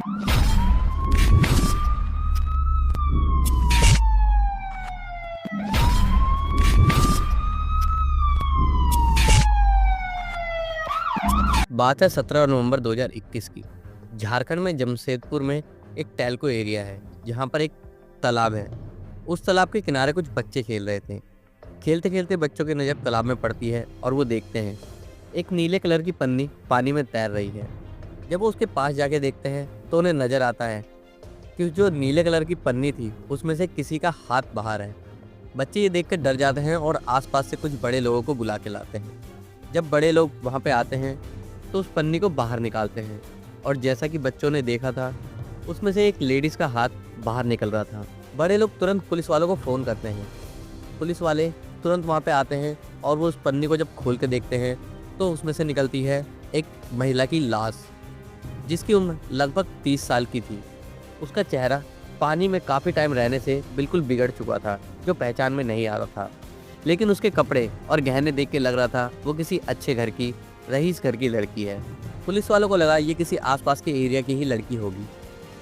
बात है 17 नवंबर 2021 की। झारखंड में जमशेदपुर में एक टेल्को एरिया है जहाँ पर एक तालाब है। उस तालाब के किनारे कुछ बच्चे खेल रहे थे। खेलते खेलते बच्चों की नज़र तालाब में पड़ती है और वो देखते हैं एक नीले कलर की पन्नी पानी में तैर रही है। जब वो उसके पास जाके देखते हैं तो उन्हें नज़र आता है कि जो नीले कलर की पन्नी थी उसमें से किसी का हाथ बाहर है। बच्चे ये देखकर डर जाते हैं और आसपास से कुछ बड़े लोगों को बुला के लाते हैं। जब बड़े लोग वहाँ पे आते हैं तो उस पन्नी को बाहर निकालते हैं और जैसा कि बच्चों ने देखा था उसमें से एक लेडीज़ का हाथ बाहर निकल रहा था। बड़े लोग तुरंत पुलिस वालों को फ़ोन करते हैं। पुलिस वाले तुरंत वहाँ पे आते हैं और वो उस पन्नी को जब खोल के देखते हैं तो उसमें से निकलती है एक महिला की लाश जिसकी उम्र लगभग 30 साल की थी। उसका चेहरा पानी में काफ़ी टाइम रहने से बिल्कुल बिगड़ चुका था, जो पहचान में नहीं आ रहा था। लेकिन उसके कपड़े और गहने देख के लग रहा था वो किसी अच्छे घर की, रईस घर की लड़की है। पुलिस वालों को लगा ये किसी आसपास के एरिया की ही लड़की होगी।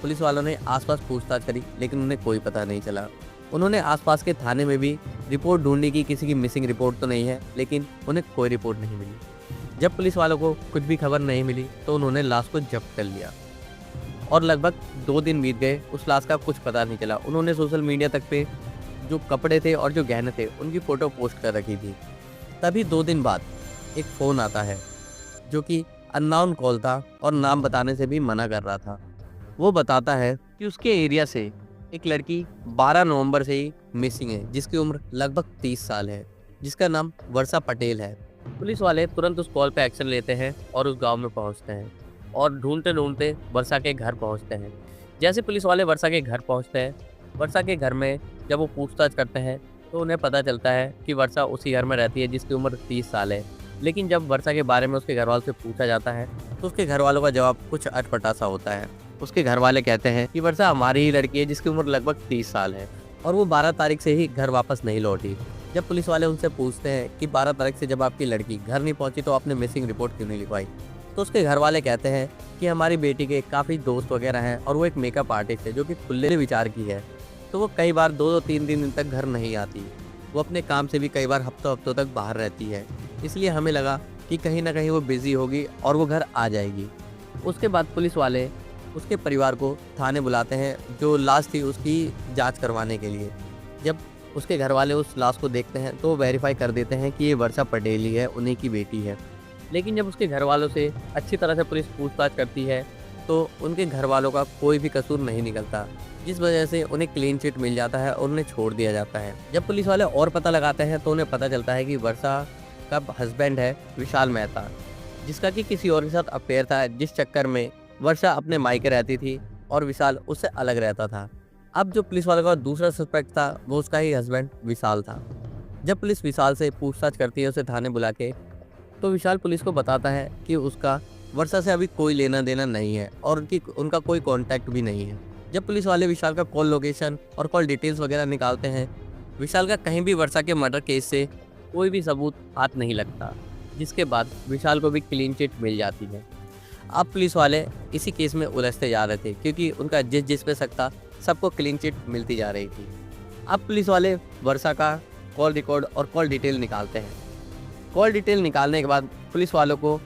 पुलिस वालों ने आसपास पूछताछ करी लेकिन उन्हें कोई पता नहीं चला। उन्होंने आसपास के थाने में भी रिपोर्ट ढूंढी कि किसी की मिसिंग रिपोर्ट तो नहीं है, लेकिन उन्हें कोई रिपोर्ट नहीं मिली। जब पुलिस वालों को कुछ भी खबर नहीं मिली तो उन्होंने लाश को जब्त कर लिया और लगभग 2 दिन बीत गए, उस लाश का कुछ पता नहीं चला। उन्होंने सोशल मीडिया तक पे जो कपड़े थे और जो गहने थे उनकी फ़ोटो पोस्ट कर रखी थी। तभी 2 दिन बाद एक फ़ोन आता है जो कि अननोन कॉल था और नाम बताने से भी मना कर रहा था। वो बताता है कि उसके एरिया से एक लड़की 12 नवंबर से ही मिसिंग है जिसकी उम्र लगभग 30 साल है, जिसका नाम वर्षा पटेल है। पुलिस वाले तुरंत उस कॉल पे एक्शन लेते हैं और उस गांव में पहुंचते हैं और ढूंढते ढूंढते वर्षा के घर पहुंचते हैं। जैसे पुलिस वाले वर्षा के घर पहुंचते हैं, वर्षा के घर में जब वो पूछताछ करते हैं तो उन्हें पता चलता है कि वर्षा उसी घर में रहती है जिसकी उम्र 30 साल है। लेकिन जब वर्षा के बारे में उसके घर वालों से पूछा जाता है तो उसके घर वालों का जवाब कुछ अटपटा सा होता है। उसके घर वाले कहते हैं कि वर्षा हमारी ही लड़की है जिसकी उम्र लगभग 30 साल है और वो 12 तारीख से ही घर वापस नहीं लौटी। जब पुलिस वाले उनसे पूछते हैं कि 12 तारीख से जब आपकी लड़की घर नहीं पहुंची तो आपने मिसिंग रिपोर्ट क्यों नहीं लिखवाई, तो उसके घर वाले कहते हैं कि हमारी बेटी के काफ़ी दोस्त वगैरह हैं और वो एक मेकअप आर्टिस्ट है जो कि खुले विचार की है, तो वो कई बार 2-3 दिन तक घर नहीं आती। वो अपने काम से भी कई बार हफ्तों तक बाहर रहती है, इसलिए हमें लगा कि कहीं ना कहीं वो बिज़ी होगी और वो घर आ जाएगी। उसके बाद पुलिस वाले उसके परिवार को थाने बुलाते हैं जो लाश थी उसकी जांच करवाने के लिए। जब उसके घर वाले उस लाश को देखते हैं तो वो वेरीफाई कर देते हैं कि ये वर्षा पटेल ही है, उन्हीं की बेटी है। लेकिन जब उसके घर वालों से अच्छी तरह से पुलिस पूछताछ करती है तो उनके घर वालों का कोई भी कसूर नहीं निकलता, जिस वजह से उन्हें क्लीन चिट मिल जाता है और उन्हें छोड़ दिया जाता है। जब पुलिस वाले और पता लगाते हैं तो उन्हें पता चलता है कि वर्षा का हस्बैंड है विशाल मेहता, जिसका कि किसी और के साथ अफेयर था, जिस चक्कर में वर्षा अपने मायके रहती थी और विशाल उससे अलग रहता था। अब जो पुलिस वालों का दूसरा सस्पेक्ट था वो उसका ही हस्बैंड विशाल था। जब पुलिस विशाल से पूछताछ करती है उसे थाने बुला के, तो विशाल पुलिस को बताता है कि उसका वर्षा से अभी कोई लेना देना नहीं है और उनका कोई कांटेक्ट भी नहीं है। जब पुलिस वाले विशाल का कॉल लोकेशन और कॉल डिटेल्स वगैरह निकालते हैं, विशाल का कहीं भी वर्षा के मर्डर केस से कोई भी सबूत हाथ नहीं लगता, जिसके बाद विशाल को भी क्लीन चिट मिल जाती है। अब पुलिस वाले इसी केस में उलझते जा रहे थे क्योंकि उनका जिस पे शक था सबको क्लीन चिट मिलती जा रही थी। अब पुलिस वाले वर्षा का कॉल रिकॉर्ड और कॉल डिटेल निकालते हैं। कॉल डिटेल निकालने के बाद पुलिस वालों को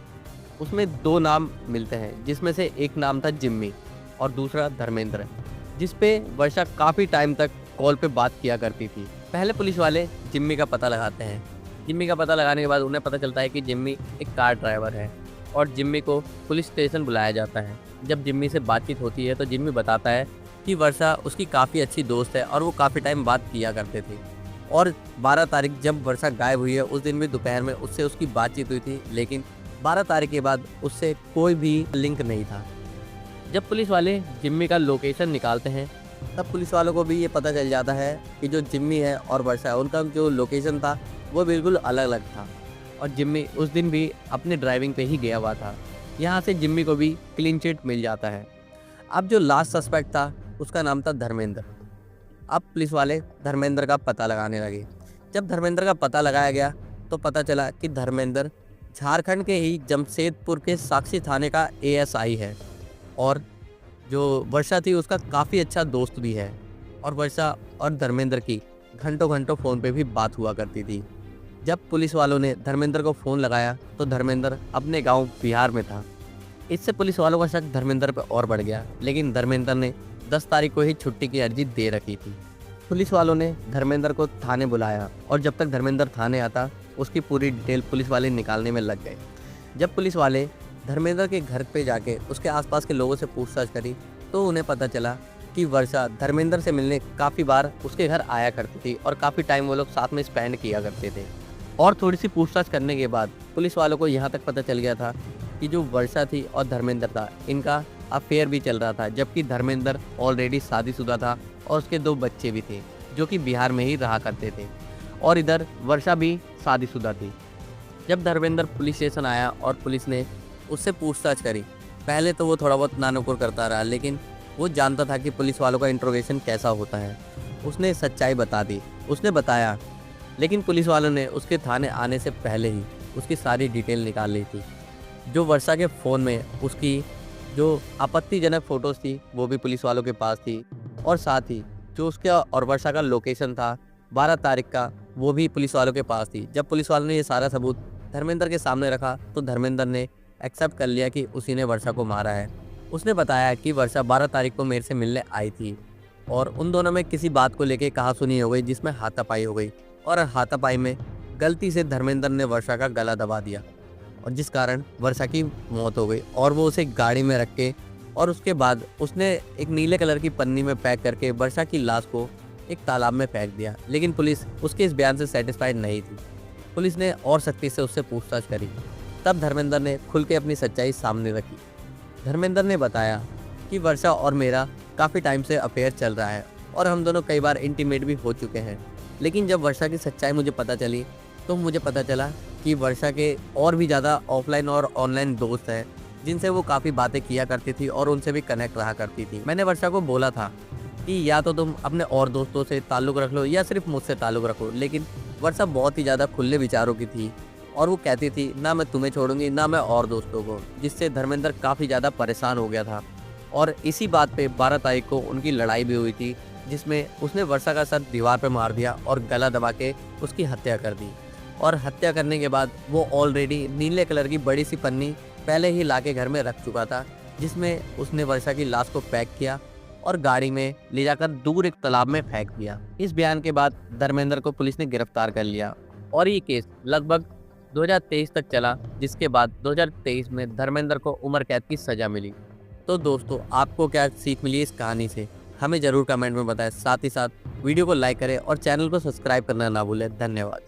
उसमें 2 नाम मिलते हैं, जिसमें से एक नाम था जिम्मी और दूसरा धर्मेंद्र, जिस पे वर्षा काफ़ी टाइम तक कॉल पे बात किया करती थी। पहले पुलिस वाले जिम्मी का पता लगाते हैं। जिम्मी का पता लगाने के बाद उन्हें पता चलता है कि जिम्मी एक कार ड्राइवर है और जिम्मी को पुलिस स्टेशन बुलाया जाता है। जब जिम्मी से बातचीत होती है तो जिम्मी बताता है कि वर्षा उसकी काफ़ी अच्छी दोस्त है और वो काफ़ी टाइम बात किया करते थे और 12 तारीख जब वर्षा गायब हुई है उस दिन भी दोपहर में उससे उसकी बातचीत हुई थी, लेकिन 12 तारीख के बाद उससे कोई भी लिंक नहीं था। जब पुलिस वाले जिम्मी का लोकेशन निकालते हैं तब पुलिस वालों को भी ये पता चल जाता है कि जो जिम्मी है और वर्षा है उनका जो लोकेशन था वो बिल्कुल अलग अलग था और जिम्मी उस दिन भी अपने ड्राइविंग पे ही गया हुआ था। यहाँ से जिम्मी को भी क्लीन चिट मिल जाता है। अब जो लास्ट सस्पेक्ट था उसका नाम था धर्मेंद्र। अब पुलिस वाले धर्मेंद्र का पता लगाने लगे। जब धर्मेंद्र का पता लगाया गया तो पता चला कि धर्मेंद्र झारखंड के ही जमशेदपुर के साक्षी थाने का एएसआई है और जो वर्षा थी उसका काफ़ी अच्छा दोस्त भी है और वर्षा और धर्मेंद्र की घंटों घंटों फ़ोन पे भी बात हुआ करती थी। जब पुलिस वालों ने धर्मेंद्र को फ़ोन लगाया तो धर्मेंद्र अपने गांव बिहार में था। इससे पुलिस वालों का शक धर्मेंद्र पर और बढ़ गया, लेकिन धर्मेंद्र ने 10 तारीख को ही छुट्टी की अर्जी दे रखी थी। पुलिस वालों ने धर्मेंद्र को थाने बुलाया और जब तक धर्मेंद्र थाने आता उसकी पूरी डिटेल पुलिस वाले निकालने में लग गए। जब पुलिस वाले धर्मेंद्र के घर पे जाके उसके आसपास के लोगों से पूछताछ करी तो उन्हें पता चला कि वर्षा धर्मेंद्र से मिलने काफ़ी बार उसके घर आया करती थी और काफ़ी टाइम वो लोग साथ में स्पेंड किया करते थे। और थोड़ी सी पूछताछ करने के बाद पुलिस वालों को यहाँ तक पता चल गया था कि जो वर्षा थी और धर्मेंद्र था इनका अफेयर भी चल रहा था, जबकि धर्मेंद्र ऑलरेडी शादीशुदा था और उसके 2 बच्चे भी थे जो कि बिहार में ही रहा करते थे और इधर वर्षा भी शादीशुदा थी। जब धर्मेंद्र पुलिस स्टेशन आया और पुलिस ने उससे पूछताछ करी, पहले तो वो थोड़ा बहुत नानुकुर करता रहा, लेकिन वो जानता था कि पुलिस वालों का इंट्रोगेशन कैसा होता है। उसने सच्चाई बता दी। उसने बताया, लेकिन पुलिस वालों ने उसके थाने आने से पहले ही उसकी सारी डिटेल निकाल ली थी। जो वर्षा के फ़ोन में उसकी जो आपत्तिजनक फ़ोटोज़ थी वो भी पुलिस वालों के पास थी और साथ ही जो उसका और वर्षा का लोकेशन था 12 तारीख का वो भी पुलिस वालों के पास थी। जब पुलिस वालों ने ये सारा सबूत धर्मेंद्र के सामने रखा तो धर्मेंद्र ने एक्सेप्ट कर लिया कि उसी ने वर्षा को मारा है। उसने बताया कि वर्षा 12 तारीख को मेरे से मिलने आई थी और उन दोनों में किसी बात को लेकर कहासुनी हो गई जिसमें हाथापाई हो गई और हाथापाई में गलती से धर्मेंद्र ने वर्षा का गला दबा दिया और जिस कारण वर्षा की मौत हो गई और वो उसे गाड़ी में रख के और उसके बाद उसने एक नीले कलर की पन्नी में पैक करके वर्षा की लाश को एक तालाब में फेंक दिया। लेकिन पुलिस उसके इस बयान से सेटिस्फाइड नहीं थी। पुलिस ने और सख्ती से उससे पूछताछ करी। तब धर्मेंद्र ने खुल के अपनी सच्चाई सामने रखी। धर्मेंद्र ने बताया कि वर्षा और मेरा काफ़ी टाइम से अफेयर चल रहा है और हम दोनों कई बार इंटीमेट भी हो चुके हैं। लेकिन जब वर्षा की सच्चाई मुझे पता चली तो मुझे पता चला कि वर्षा के और भी ज़्यादा ऑफलाइन और ऑनलाइन दोस्त हैं जिनसे वो काफ़ी बातें किया करती थी और उनसे भी कनेक्ट रहा करती थी। मैंने वर्षा को बोला था कि या तो तुम अपने और दोस्तों से ताल्लुक़ रख लो या सिर्फ मुझसे ताल्लुक़ रखो, लेकिन वर्षा बहुत ही ज़्यादा खुले विचारों की थी और वो कहती थी ना मैं तुम्हें छोड़ूंगी ना मैं और दोस्तों को, जिससे धर्मेंद्र काफ़ी ज़्यादा परेशान हो गया था। और इसी बात पे 12 तारीख को उनकी लड़ाई भी हुई थी जिसमें उसने वर्षा का सर दीवार पर मार दिया और गला दबा के उसकी हत्या कर दी। और हत्या करने के बाद वो ऑलरेडी नीले कलर की बड़ी सी पन्नी पहले ही लाके घर में रख चुका था, जिसमें उसने वर्षा की लाश को पैक किया और गाड़ी में ले जाकर दूर एक तालाब में फेंक दिया। इस बयान के बाद धर्मेंद्र को पुलिस ने गिरफ्तार कर लिया और ये केस लगभग 2023 तक चला, जिसके बाद 2023 में धर्मेंद्र को उम्र कैद की सज़ा मिली। तो दोस्तों, आपको क्या सीख मिली इस कहानी से हमें ज़रूर कमेंट में बताएं। साथ ही साथ वीडियो को लाइक करें और चैनल को सब्सक्राइब करना ना भूलें। धन्यवाद।